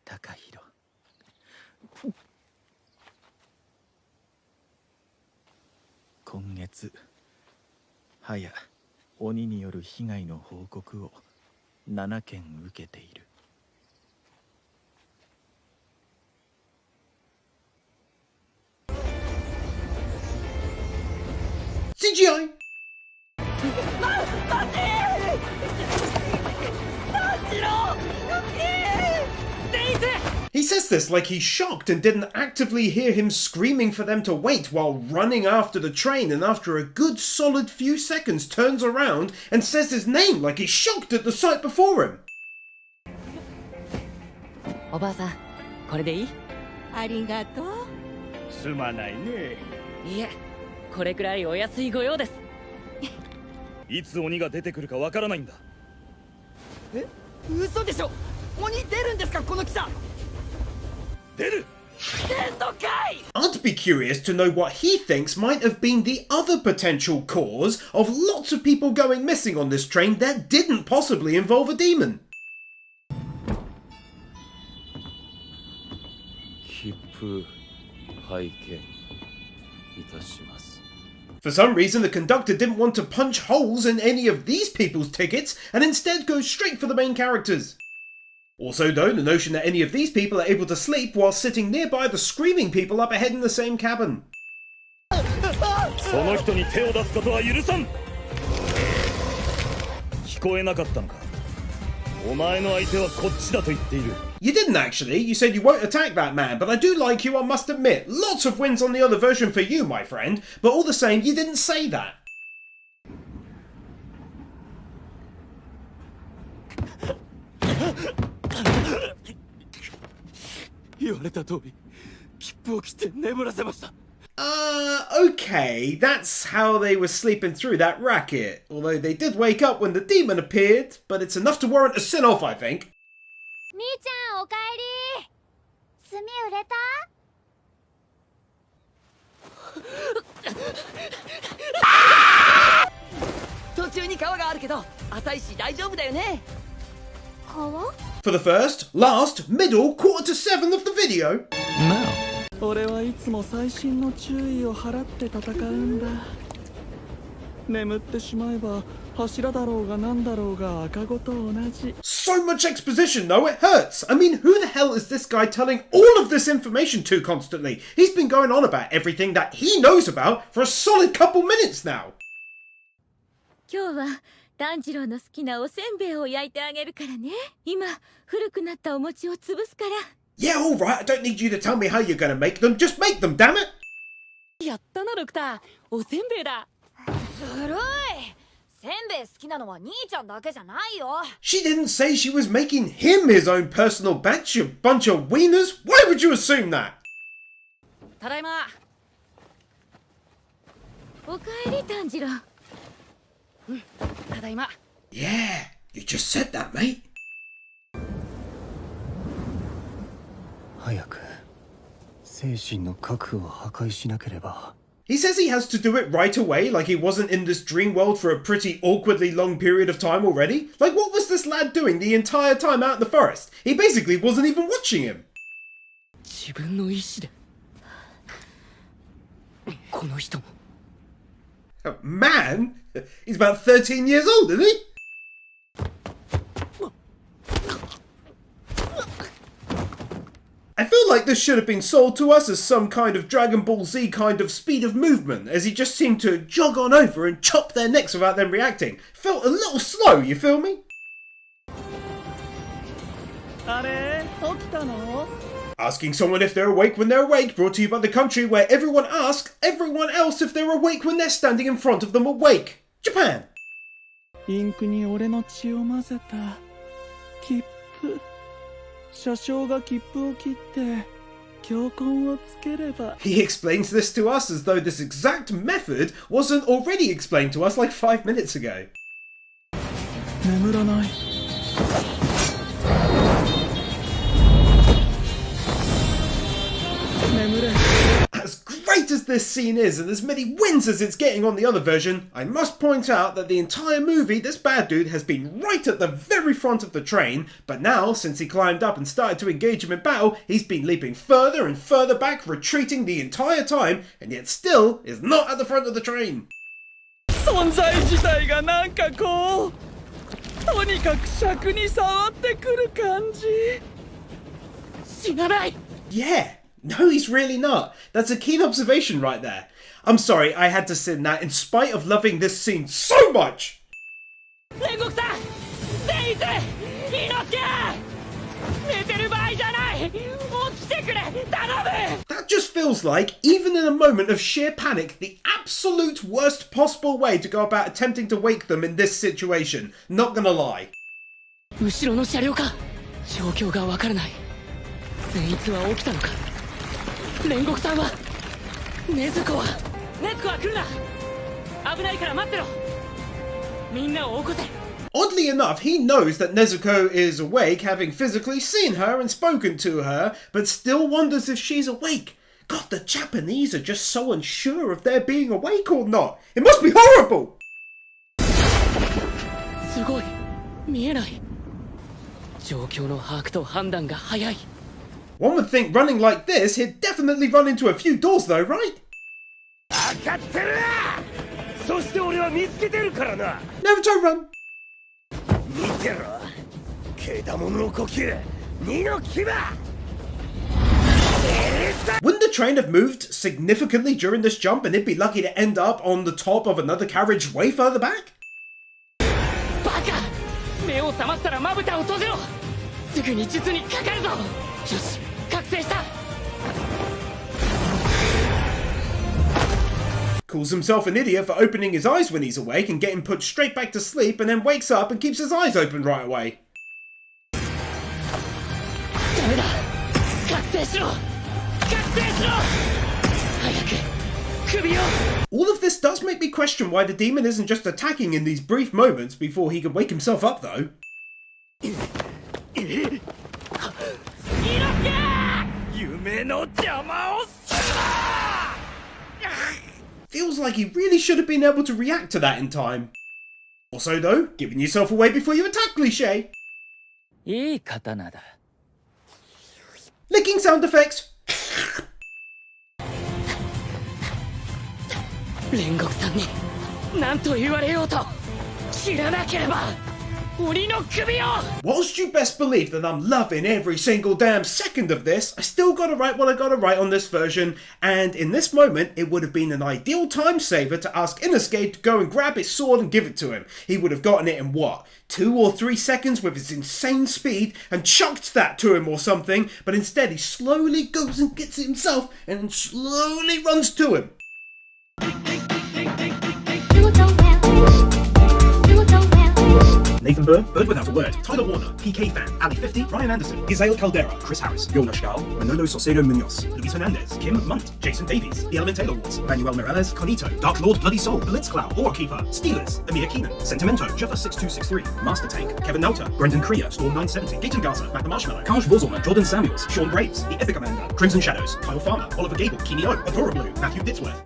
高弘。今月早鬼による被害の報告を7件受けている。CGI! He says this like he's shocked and didn't actively hear him screaming for them to wait while running after the train, and after a good solid few seconds turns around and says his name like he's shocked at the sight before him. おばあさん、これでいい？ありがとう。すまないね。いえ、これくらいお安いご用です。いつ鬼が出てくるかわからないんだ。え、嘘でしょ。鬼出るんですか、この汽車。出る。出んのかい。 I'd be curious to know what he thinks might have been the other potential cause of lots of people going missing on this train that didn't possibly involve a demon. 切符拝見いたします。 For some reason, the conductor didn't want to punch holes in any of these people's tickets and instead go straight for the main characters. Also though, the notion that any of these people are able to sleep while sitting nearby the screaming people up ahead in the same cabin. その人に手を出すことは許さん。聞こえなかったのか。お前の相手はこっちだと言っている。 You didn't actually, you said you won't attack that man, but I do like you, I must admit. Lots of wins on the other version for you, my friend, but all the same, you didn't say that. 言われた通り、切符を切って眠らせました。 Okay, that's how they were sleeping through that racket. Although they did wake up when the demon appeared, but it's enough to warrant a sin-off, I think. みーちゃん、おかえり。炭売れた？途中に川があるけど、浅いし大丈夫だよね。川？ For the first, last, middle, quarter to 7 of the video. 俺はいつも細心の注意を払って戦うんだ。眠ってしまえば柱だろうがなんだろうが赤子と同じ。 So much exposition though, it hurts. I mean, who the hell is this guy telling all of this information to constantly? He's been going on about everything that he knows about for a solid couple minutes now. 今日は炭治郎の好きなおせんべいを焼いてあげるからね。今古くなったお餅を潰すから。 Yeah, alright, I don't need you to tell me how you're gonna make them, just make them, damn it! やったな、ドクター。おせんべいだ。ずるい。せんべい好きなのは兄ちゃんだけじゃないよ。 She didn't say she was making him his own personal batch, you bunch of wieners. Why would you assume that? ただいま。おかえり炭治郎。うん、ただいま。Yeah, you just said that, mate. 早く精神の核を破壊しなければ。 He says he has to do it right away, like he wasn't in this dream world for a pretty awkwardly long period of time already. Like, what was this lad doing the entire time out in the forest? He basically wasn't even watching him. 自分の意志で。この人も。Man? He's about 13 years old, isn't he? I feel like this should have been sold to us as some kind of Dragon Ball Z kind of speed of movement, as he just seemed to jog on over and chop their necks without them reacting. Felt a little slow, you feel me? あれ、起きたの？ Asking someone if they're awake when they're awake, brought to you by the country where everyone asks everyone else if they're awake when they're standing in front of them awake. Japan. インクに俺の血を混ぜた切符。車掌が切符を切って教訓をつければ。 He explains this to us as though this exact method wasn't already explained to us like 5 minutes ago. 眠らない。眠れ。As great as this scene is, and as many wins as it's getting on the other version, I must point out that the entire movie, this bad dude has been right at the very front of the train, but now, since he climbed up and started to engage him in battle, he's been leaping further and further back, retreating the entire time, and yet still is not at the front of the train. 存在自体がなんかこうとにかく尺に触ってくる感じ死なない Yeah, no, he's really not. That's a keen observation right there. I'm sorry, I had to sin that in spite of loving this scene so much. 煉獄さん善逸猪之寝てる場合じゃない起きてくれ頼む That just feels like, even in a moment of sheer panic, the absolute worst possible way to go about attempting to wake them in this situation. Not gonna lie. 後ろの車両か状況がわからない善逸は起きたのか煉獄さんは禰豆子は来るな危ないから待ってろみんなを起こせ Oddly enough, he knows that Nezuko is awake, having physically seen her and spoken to her, but still wonders if she's awake. God, the Japanese are just so unsure if they're being awake or not. It must be horrible! すごい見えない状況の把握と判断が早い One would think running like this, he'd definitely run into a few doors though, right? 分かってるそして俺は見つけてるからな Naruto, run! 見てろケダモノの呼吸二の牙 Wouldn't the train have moved significantly during this jump and it'd be lucky to end up on the top of another carriage way further back? バカ目を覚ましたらまぶたを閉じろすぐに術にかかるぞよし覚醒した Calls himself an idiot for opening his eyes when he's awake and getting put straight back to sleep, and then wakes up and keeps his eyes open right away. ダメだ覚醒しろ早く首を All of this does make me question why the demon isn't just attacking in these brief moments before he can wake himself up though. 夢の邪魔をするな Feels like he really should have been able to react to that in time. Also though, giving yourself away before you attack cliché. いい刀だ Licking sound effects. 煉獄さんに何と言われようと知らなければ鬼の首を Whilst you best believe that I'm loving every single damn second of this, I still gotta write what I gotta write on this version, and in this moment, it would have been an ideal time saver to ask Inosuke to go and grab his sword and give it to him. He would have gotten it in what? 2 or 3 seconds with his insane speed and chucked that to him or something, but instead he slowly goes and gets it himself and slowly runs to him. Nathan Burr, Bird Without a Word, Tyler Warner, PK Fan, Ali 50, Ryan Anderson, Isael Caldera, Chris Harris, Yona Schgal, Manolo Saucedo Munoz, Luis Hernandez, Kim Munt, Jason Davies, The Element Taylor Wars, Manuel Morales, Carnito, Dark Lord Bloody Soul, Blitzcloud, Keeper, Steelers, Amir Keenan, Sentimento, Juffa6263, Master Tank, Kevin Nauta, Brendan Kriya, Storm 970, Gaten Gaza, Matt the Marshmallow, Kaj Vorzorma, Jordan Samuels, Sean Graves, The Epic Amanda, Crimson Shadows, Kyle Farmer, Oliver Gable, Kinio, Adora Blue, Matthew Ditzworth,